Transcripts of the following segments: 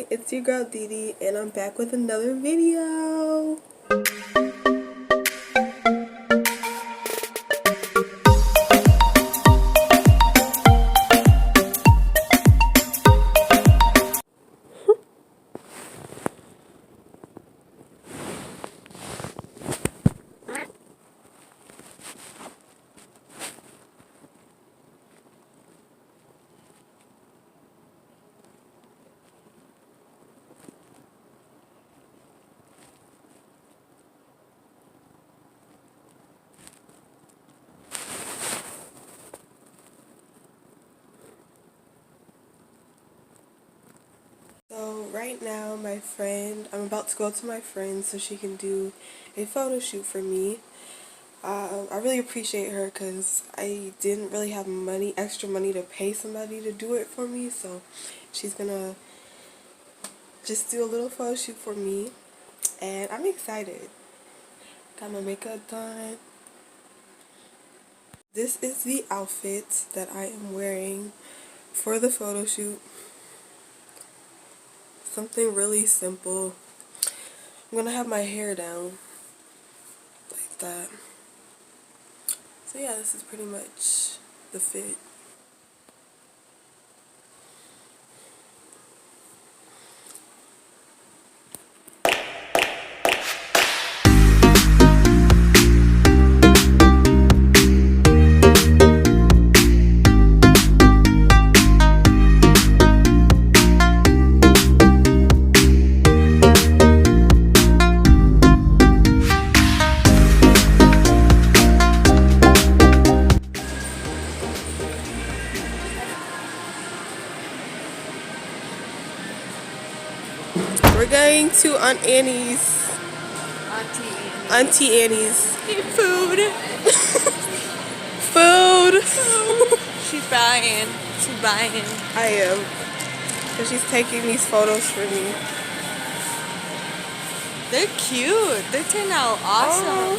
Hey, it's your girl Didi, and I'm back with another video. So right now, I'm about to go to my friend so she can do a photo shoot for me. I really appreciate her because I didn't really have extra money to pay somebody to do it for me. So she's gonna just do a little photo shoot for me, and I'm excited. Got my makeup done. This is the outfit that I am wearing for the photo shoot. Something really simple. I'm gonna have my hair down like that. So yeah, this is pretty much the fit. We're going to Aunt Annie's. Auntie Annie's. Food. Food. She's buying. She's buying. I am. Because she's taking these photos for me. They're cute. They turn out awesome. Oh.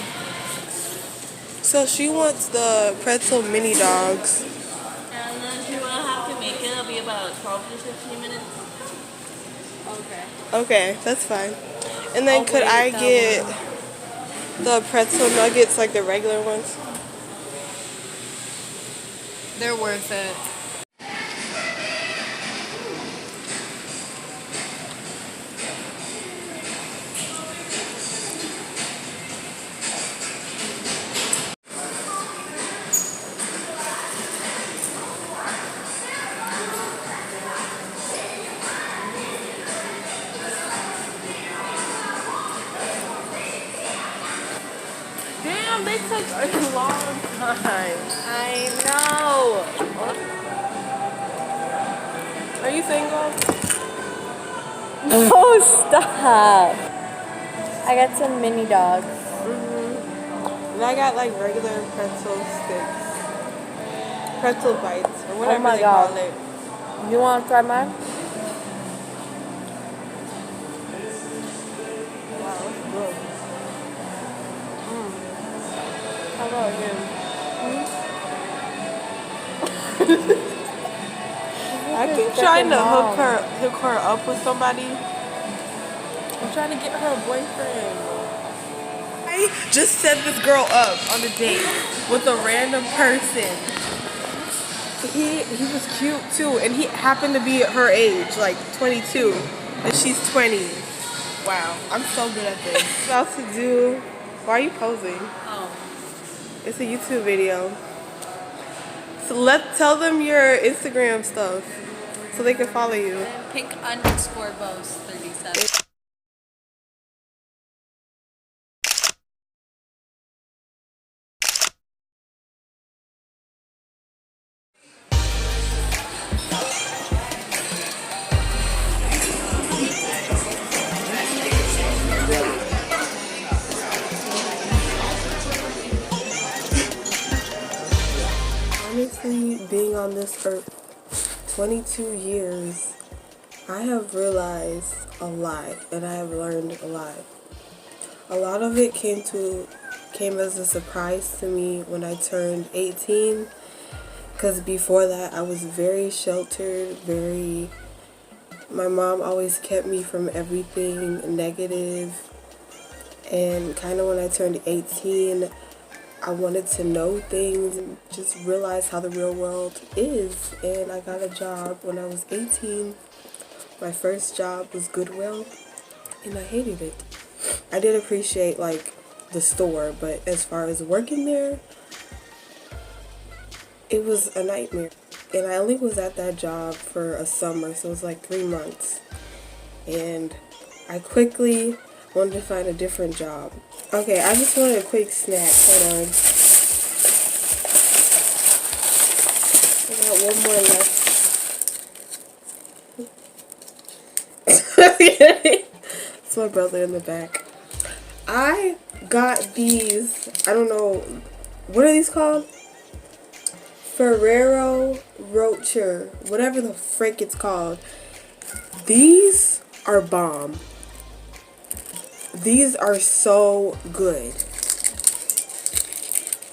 So she wants the pretzel mini dogs. And then if you want to have to make it, it'll be about 12 to 15 minutes. Okay. Okay, that's fine. And then could I get the pretzel nuggets, like the regular ones? They're worth it. Damn, they took a long time. I know. Are you single? Oh, stop. I got some mini dogs. And I got like regular pretzel sticks. Pretzel bites, or whatever they call it. You want to try mine? Wow, that's good. How about you? I keep trying to hook her up with somebody. I'm trying to get her a boyfriend. I just set this girl up on a date with a random person. He was cute too, and he happened to be her age, like 22, and she's 20. Wow, I'm so good at this. About to do. Why are you posing? Oh. It's a YouTube video. So tell them your Instagram stuff so they can follow you. Pink_bows37. Honestly, being on this earth 22 years, I have realized a lot, and I have learned a lot. A lot of it came as a surprise to me when I turned 18, because before that I was very sheltered, very My mom always kept me from everything negative, and kind of when I turned 18, I wanted to know things and just realize how the real world is. And I got a job when I was 18. My first job was Goodwill, and I hated it. I did appreciate like the store, but as far as working there, it was a nightmare. And I only was at that job for a summer, so it was like 3 months. And I quickly wanted to find a different job. Okay, I just wanted a quick snack. Hold on. I got one more left. It's my brother in the back. I got these, I don't know, what are these called? Ferrero Rocher, whatever the frick it's called. These are bomb. These are so good.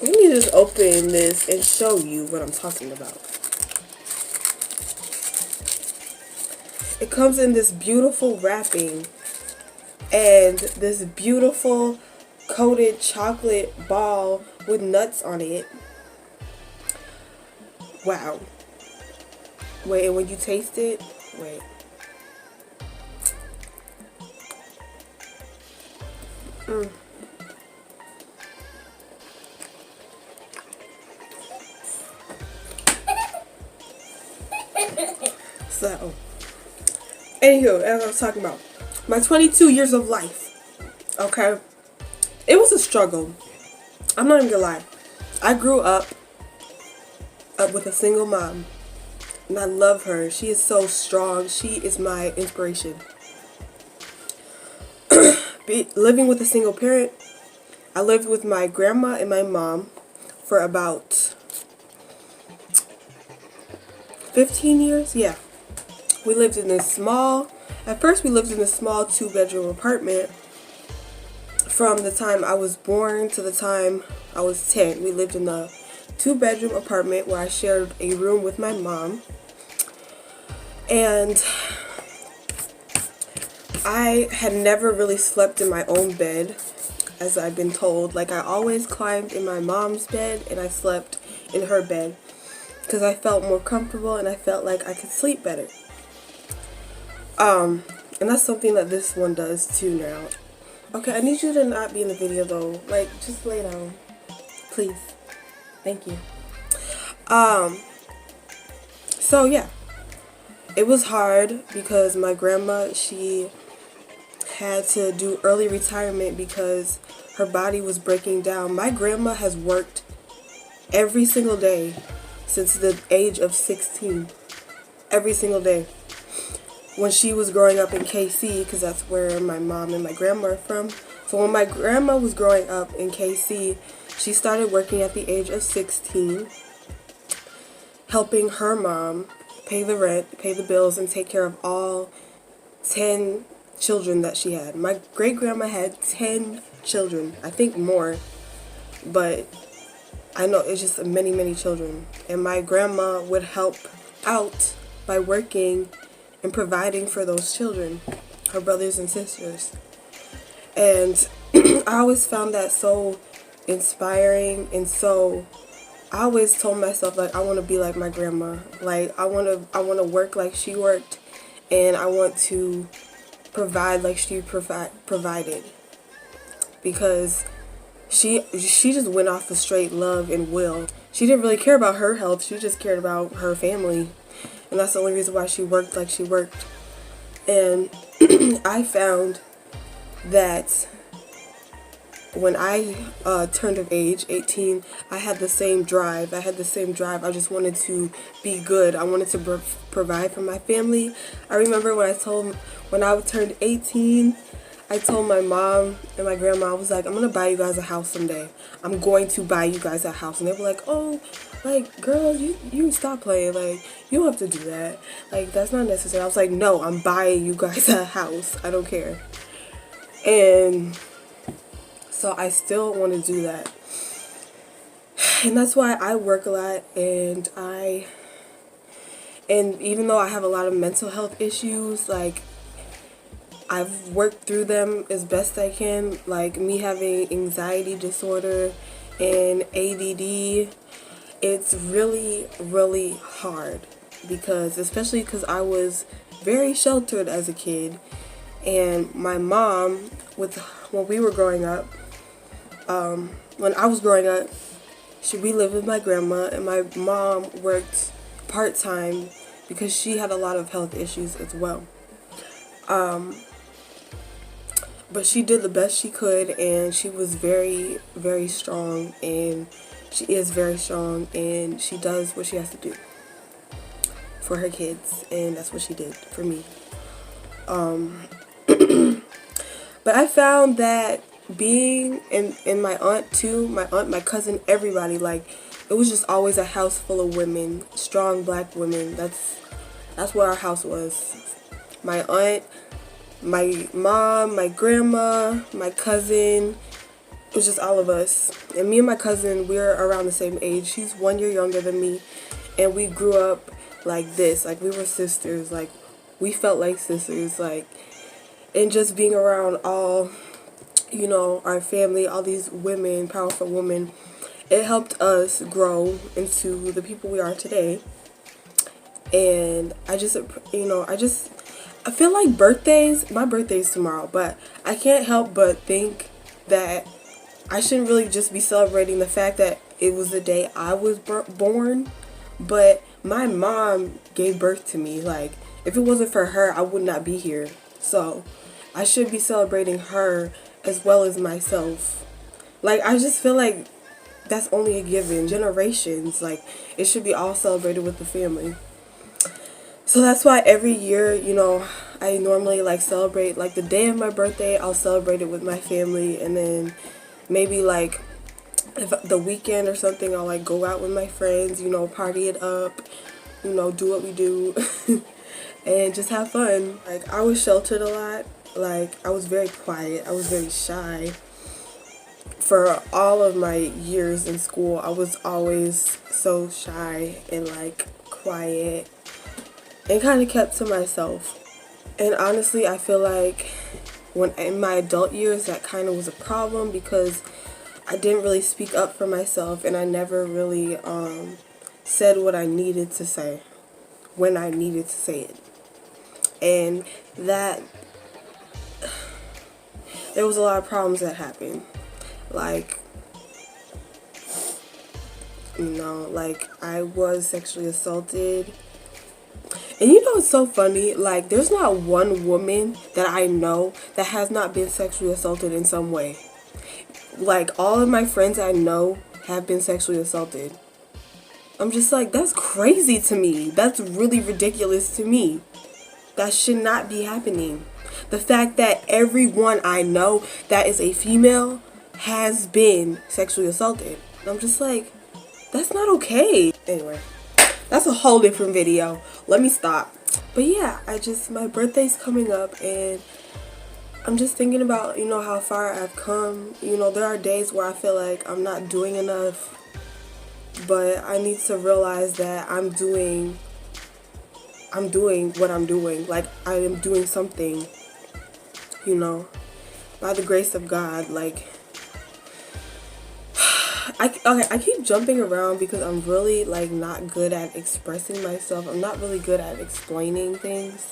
Let me just open this and show you what I'm talking about. It comes in this beautiful wrapping and this beautiful coated chocolate ball with nuts on it. Wow. Wait, and when you taste it, wait. So, anywho, as I was talking about, my 22 years of life, okay? It was a struggle. I'm not even gonna lie. I grew up with a single mom, and I love her. She is so strong. She is my inspiration. Living with a single parent, I lived with my grandma and my mom for about 15 years. Yeah. We lived in this small, at first we lived in a small 2-bedroom apartment. From the time I was born to the time I was 10, we lived in a 2-bedroom apartment where I shared a room with my mom. And I had never really slept in my own bed, as I've been told. Like, I always climbed in my mom's bed and I slept in her bed because I felt more comfortable and I felt like I could sleep better. And that's something that this one does too now. Okay, I need you to not be in the video though. Like, just lay down. Please. Thank you. So yeah. It was hard because my grandma, she had to do early retirement because her body was breaking down. My grandma has worked every single day since the age of 16. Every single day. When she was growing up in KC, because that's where my mom and my grandma are from. So when my grandma was growing up in KC, she started working at the age of 16, helping her mom pay the rent, pay the bills, and take care of all 10 children that she had. My great-grandma had 10 children. I think more, but I know it's just many, many children. And my grandma would help out by working and providing for those children, her brothers and sisters. And I always found that so inspiring, and so I always told myself, like, I want to be like my grandma. Like, I want to work like she worked, and I want to provide like she provided. Because she just went off of straight love and will. She didn't really care about her health. She just cared about her family. And that's the only reason why she worked like she worked. And I found that when I turned of age, 18, I had the same drive. I just wanted to be good. I wanted to provide for my family. I remember when I turned 18, I told my mom and my grandma, I was like, I'm going to buy you guys a house someday. I'm going to buy you guys a house. And they were like, oh, like, girl, you stop playing. Like, you don't have to do that. Like, that's not necessary. I was like, no, I'm buying you guys a house. I don't care. And so I still want to do that. And that's why I work a lot, and I And even though I have a lot of mental health issues, like, I've worked through them as best I can. Like, me having anxiety disorder and ADD, it's really, really hard. Because, especially because I was very sheltered as a kid. And my mom, when we were growing up, when I was growing up, we lived with my grandma, and my mom worked part-time because she had a lot of health issues as well. But she did the best she could, and she was very, very strong, and she is very strong, and she does what she has to do for her kids, and that's what she did for me. But I found that being in my aunt too, my cousin, everybody, like, it was just always a house full of women, strong black women. That's what our house was. My aunt, my mom, my grandma, my cousin. It was just all of us. And me and my cousin, we're around the same age. She's 1 year younger than me, and we grew up like this. Like, we were sisters. Like, we felt like sisters. Like, and just being around all, you know, our family, all these women, powerful women, it helped us grow into the people we are today. And I just, you know, I feel like birthdays, my birthday's tomorrow, but I can't help but think that I shouldn't really just be celebrating the fact that it was the day I was born, but my mom gave birth to me. Like, if it wasn't for her, I would not be here. So I should be celebrating her as well as myself. Like, I just feel like that's only a given. Generations, like, it should be all celebrated with the family. So that's why every year, you know, I normally, like, celebrate, like, the day of my birthday, I'll celebrate it with my family, and then maybe, like, if the weekend or something, I'll, like, go out with my friends, you know, party it up, you know, do what we do, and just have fun. Like, I was sheltered a lot. Like, I was very quiet. I was very shy. For all of my years in school, I was always so shy and, like, quiet and kind of kept to myself. And honestly, I feel like when in my adult years, that kind of was a problem because I didn't really speak up for myself, and I never really said what I needed to say when I needed to say it. And that there was a lot of problems that happened. Like, you know, like, I was sexually assaulted. And you know, it's so funny, like, there's not one woman that I know that has not been sexually assaulted in some way. Like, all of my friends I know have been sexually assaulted. I'm just like, that's crazy to me. That's really ridiculous to me. That should not be happening. The fact that everyone I know that is a female has been sexually assaulted. I'm just like, that's not okay. Anyway, that's a whole different video. Let me stop. But yeah, my birthday's coming up, and I'm just thinking about, you know, how far I've come. You know, there are days where I feel like I'm not doing enough, but I need to realize that I'm doing what I'm doing. Like, I am doing something, you know, by the grace of God. Like, I keep jumping around because I'm really, like, not good at expressing myself. I'm not really good at explaining things.